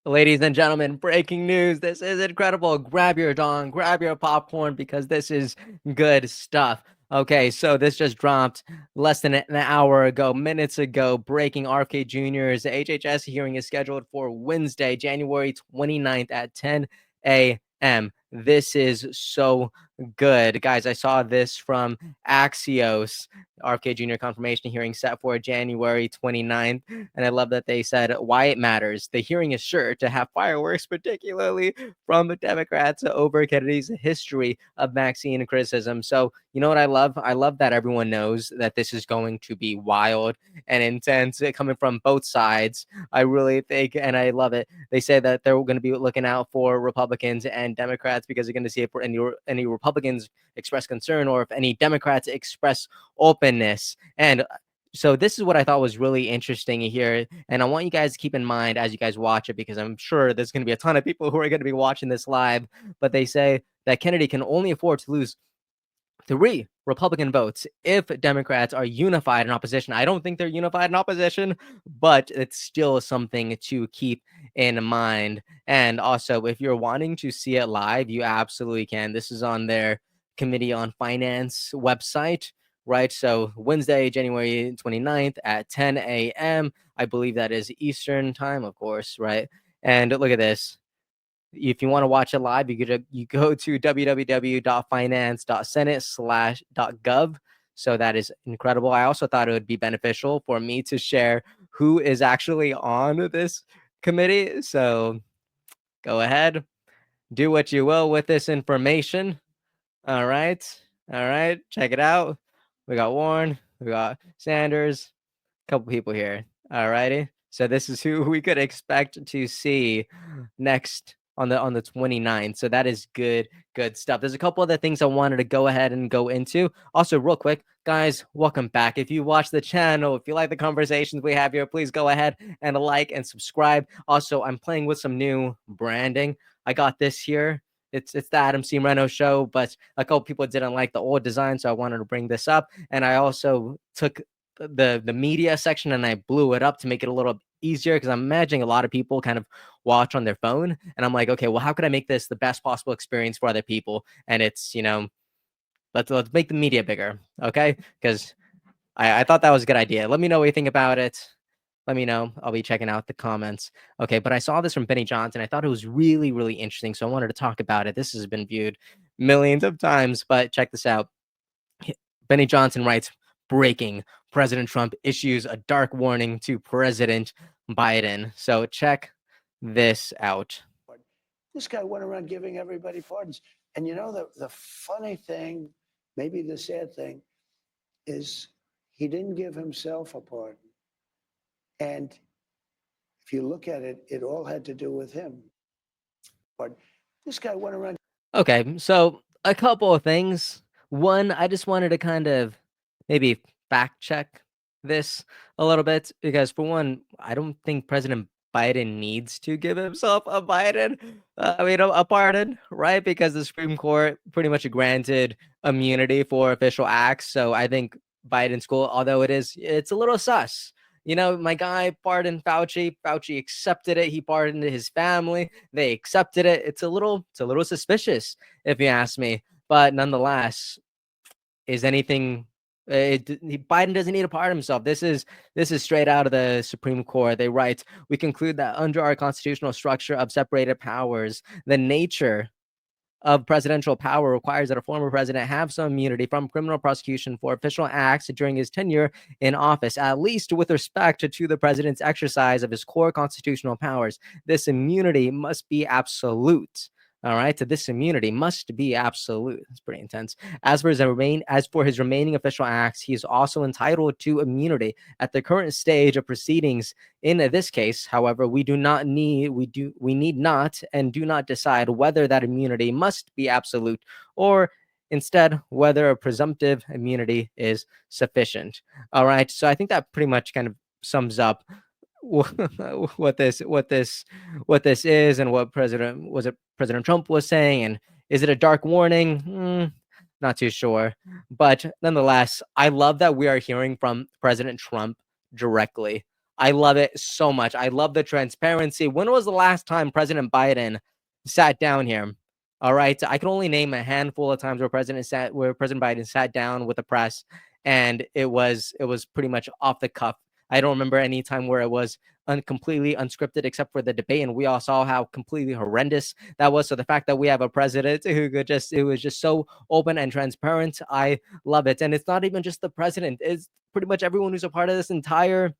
Ladies and gentlemen, breaking news. This is incredible. Grab your dong, grab your popcorn because this is good stuff. Okay, so this just dropped less than an hour ago, minutes ago. Breaking RFK Jr.'s HHS hearing is scheduled for Wednesday, January 29th at 10 a.m. This is so good. Guys, I saw this from Axios. RFK Jr. confirmation hearing set for January 29th. And I love that they said why it matters. The hearing is sure to have fireworks, particularly from the Democrats over Kennedy's history of vaccine criticism. So, you know what I love? I love that everyone knows that this is going to be wild and intense coming from both sides. I really think, and I love it. They say that they're going to be looking out for Republicans and Democrats because they're going to see if any Republicans express concern or if any Democrats express openness. And so this is what I thought was really interesting here. And I want you guys to keep in mind as you guys watch it, because I'm sure there's going to be a ton of people who are going to be watching this live. But they say that Kennedy can only afford to lose 3 Republican votes if Democrats are unified in opposition. I don't think they're unified in opposition, but it's still something to keep in mind. And also, if you're wanting to see it live, you absolutely can. This is on their Committee on Finance website, right? So Wednesday, January 29th at 10 a.m. I believe that is Eastern time, of course, right? And look at this. If you want to watch it live, you go to www.finance.senate/.gov. So that is incredible. I also thought it would be beneficial for me to share who is actually on this committee. So go ahead, do what you will with this information. All right. All right. Check it out. We got Warren, we got Sanders, a couple people here. All righty. So this is who we could expect to see next on the 29th. So that is good stuff. There's a couple other things I wanted to go ahead and go into. Also, real quick, guys, welcome back. If you watch the channel, if you like the conversations we have here, please go ahead and like and subscribe. Also, I'm playing with some new branding. I got this here. It's the Adam C. Moreno show, but a couple people didn't like the old design, so I wanted to bring this up. And I also took the media section and I blew it up to make it a little easier, because I'm imagining a lot of people kind of watch on their phone, and I'm like, okay, well, how could I make this the best possible experience for other people? And it's, let's make the media bigger, okay? Because I thought that was a good idea. Let me know what you think about it. Let me know. I'll be checking out the comments. Okay, but I saw this from Benny Johnson. I thought it was really, really interesting, so I wanted to talk about it. This has been viewed millions of times, but check this out. Benny Johnson writes, breaking, President Trump issues a dark warning to President Biden. So check this out. This guy went around giving everybody pardons. And you know, the funny thing, maybe the sad thing, is he didn't give himself a pardon. And if you look at it, it all had to do with him. But this guy went around. Okay, so a couple of things. One, I just wanted to kind of maybe fact check this a little bit, because for one, I don't think President Biden needs to give himself a a pardon, right? Because the Supreme Court pretty much granted immunity for official acts. So I think Biden's cool, although it's a little sus. My guy pardoned Fauci. Fauci accepted it. He pardoned his family. They accepted it. It's a little suspicious, if you ask me. But nonetheless, is anything? Biden doesn't need to pardon himself. This is straight out of the Supreme Court. They write, "We conclude that under our constitutional structure of separated powers, the nature of presidential power requires that a former president have some immunity from criminal prosecution for official acts during his tenure in office, at least with respect to the president's exercise of his core constitutional powers. This immunity must be absolute." All right, so this immunity must be absolute. It's pretty intense. As for his remaining official acts, he is also entitled to immunity. At the current stage of proceedings in this case, however, we need not and do not decide whether that immunity must be absolute, or instead whether a presumptive immunity is sufficient. All right, so I think that pretty much kind of sums up what this is, and what President Trump was saying. And is it a dark warning? Not too sure, but nonetheless, I love that we are hearing from President Trump directly. I love it so much. I love the transparency. When was the last time President Biden sat down here? All right, I can only name a handful of times where President Biden sat down with the press, and it was pretty much off the cuff. I don't remember any time where it was completely unscripted, except for the debate, and we all saw how completely horrendous that was. So the fact that we have a president who could just, it was just so open and transparent, I love it. And it's not even just the president; it's pretty much everyone who's a part of this entire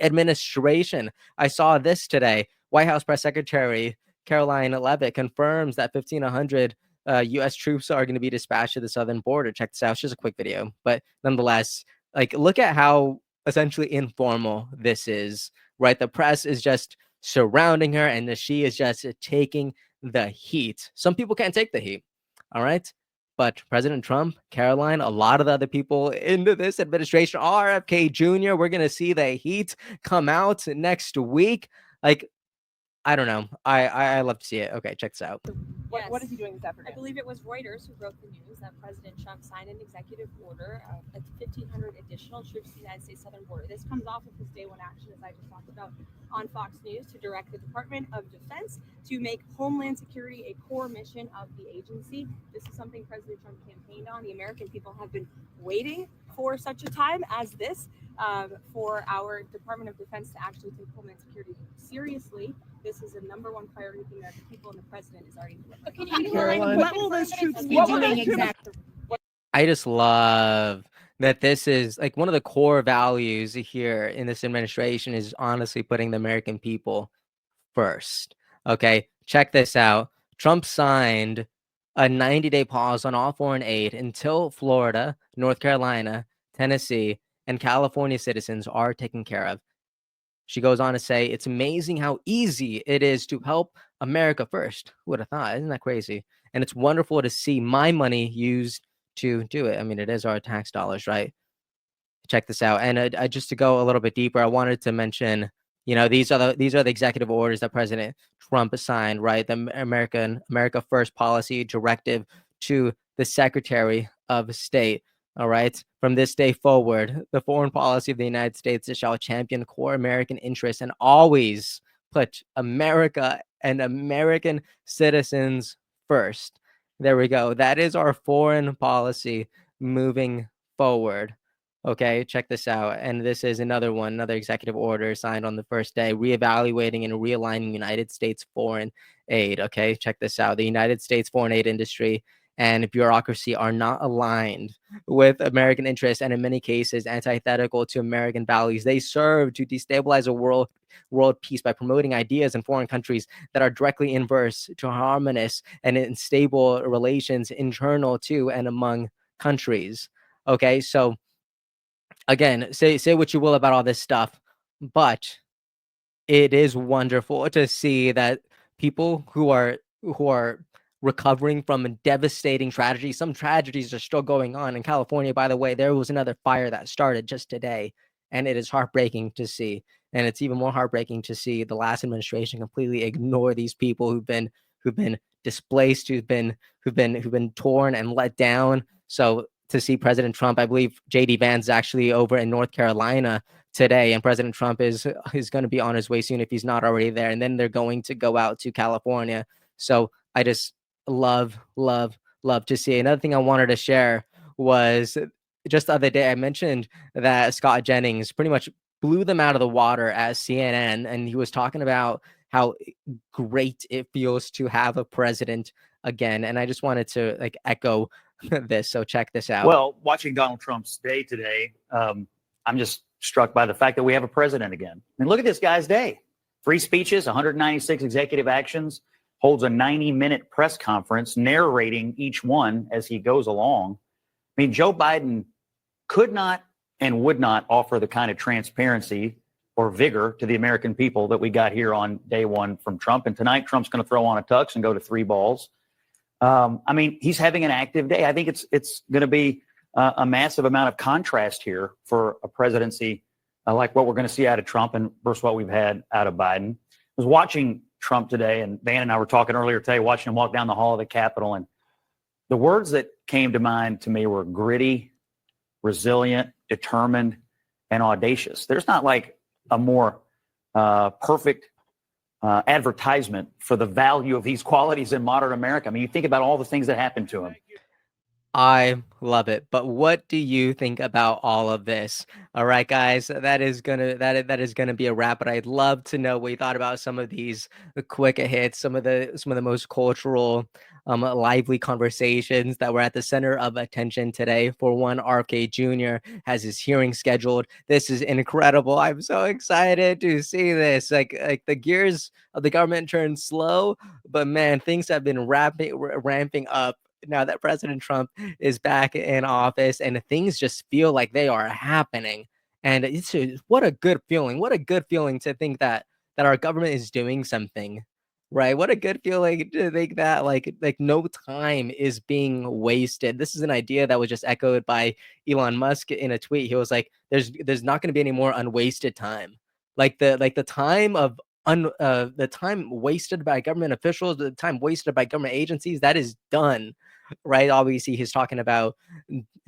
administration. I saw this today. White House Press Secretary Caroline Leavitt confirms that 1,500 U.S. troops are going to be dispatched to the southern border. Check this out. It's just a quick video, but nonetheless, like, look at how essentially informal this is, right? The press is just surrounding her, and she is just taking the heat. Some people can't take the heat. All right. But President Trump, Caroline, a lot of the other people into this administration, RFK Jr., we're going to see the heat come out next week. Like, I don't know. I love to see it. Okay, check this out. What is he doing this afternoon? I believe it was Reuters who broke the news that President Trump signed an executive order of 1,500 additional troops to the United States southern border. This comes off of his day one action, as I just talked about on Fox News, to direct the Department of Defense to make Homeland Security a core mission of the agency. This is something President Trump campaigned on. The American people have been waiting for such a time as this, for our Department of Defense to actually take Homeland Security seriously. This is a number one priority for the American people, and the president is already delivering. Can you Caroline, what will those troops be doing exactly? I just love that this is like one of the core values here in this administration is honestly putting the American people first. Okay, check this out. Trump signed a 90-day pause on all foreign aid until Florida, North Carolina, Tennessee, and California citizens are taken care of. She goes on to say, it's amazing how easy it is to help America first. Who would have thought? Isn't that crazy? And it's wonderful to see my money used to do it. I mean, it is our tax dollars, right? Check this out. And I just to go a little bit deeper, I wanted to mention, these are the executive orders that President Trump signed, right? The America First policy directive to the Secretary of State. All right. From this day forward, the foreign policy of the United States shall champion core American interests and always put America and American citizens first. There we go. That is our foreign policy moving forward. Okay, check this out. And this is another executive order signed on the first day, reevaluating and realigning United States foreign aid. Okay, check this out. The United States foreign aid industry and bureaucracy are not aligned with American interests and in many cases antithetical to American values. They serve to destabilize a world peace by promoting ideas in foreign countries that are directly inverse to harmonious and unstable relations internal to and among countries. Okay, so again, say what you will about all this stuff, but it is wonderful to see that people who are recovering from a devastating tragedy. Some tragedies are still going on in California. By the way, there was another fire that started just today, and it is heartbreaking to see. And it's even more heartbreaking to see the last administration completely ignore these people who've been displaced, who've been torn and let down. So to see President Trump, I believe JD Vance is actually over in North Carolina today, and President Trump is going to be on his way soon if he's not already there. And then they're going to go out to California. So I just love to see. Another thing I wanted to share was just the other day I mentioned that Scott Jennings pretty much blew them out of the water at CNN, and he was talking about how great it feels to have a president again. And I just wanted to echo this. So check this out. Well, watching Donald Trump's day today, I'm just struck by the fact that we have a president again. I mean, look at this guy's day. 3 speeches, 196 executive actions, holds a 90-minute press conference narrating each one as he goes along. I mean, Joe Biden could not and would not offer the kind of transparency or vigor to the American people that we got here on day one from Trump. And tonight, Trump's going to throw on a tux and go to 3 balls. I mean, he's having an active day. I think it's going to be a massive amount of contrast here for a presidency like what we're going to see out of Trump and versus what we've had out of Biden. I was watching Trump today, and Van and I were talking earlier today, watching him walk down the hall of the Capitol, and the words that came to mind to me were gritty, resilient, determined, and audacious. There's not like a more perfect advertisement for the value of these qualities in modern America. I mean, you think about all the things that happened to him. I love it. But what do you think about all of this? All right, guys, that is gonna be a wrap. But I'd love to know what you thought about some of these quick hits, some of the most cultural, lively conversations that were at the center of attention today. For one, RFK Jr. has his hearing scheduled. This is incredible. I'm so excited to see this. Like the gears of the government turn slow, but man, things have been ramping up now that President Trump is back in office, and things just feel like they are happening. And what a good feeling. What a good feeling to think that our government is doing something, right? What a good feeling to think that like no time is being wasted. This is an idea that was just echoed by Elon Musk in a tweet. He was like, there's not going to be any more unwasted time. The time of the time wasted by government officials, the time wasted by government agencies, that is done, right? Obviously, he's talking about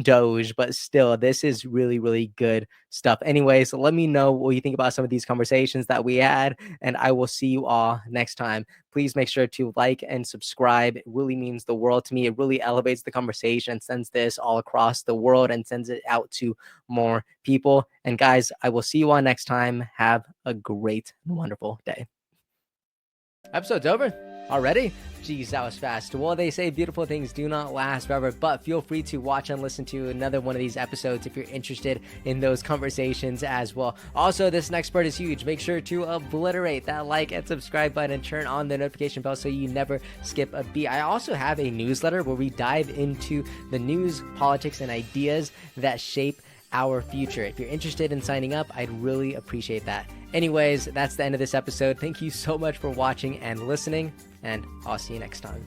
Doge, but still, this is really, really good stuff. Anyway, so let me know what you think about some of these conversations that we had, and I will see you all next time. Please make sure to like and subscribe. It really means the world to me. It really elevates the conversation, sends this all across the world, and sends it out to more people. And guys, I will see you all next time. Have a great, wonderful day. Episode's over already? Geez, that was fast. Well, they say beautiful things do not last forever, but feel free to watch and listen to another one of these episodes if you're interested in those conversations as well. Also, this next part is huge. Make sure to obliterate that like and subscribe button and turn on the notification bell so you never skip a beat. I also have a newsletter where we dive into the news, politics, and ideas that shape our future. If you're interested in signing up, I'd really appreciate that. Anyways, that's the end of this episode. Thank you so much for watching and listening, and I'll see you next time.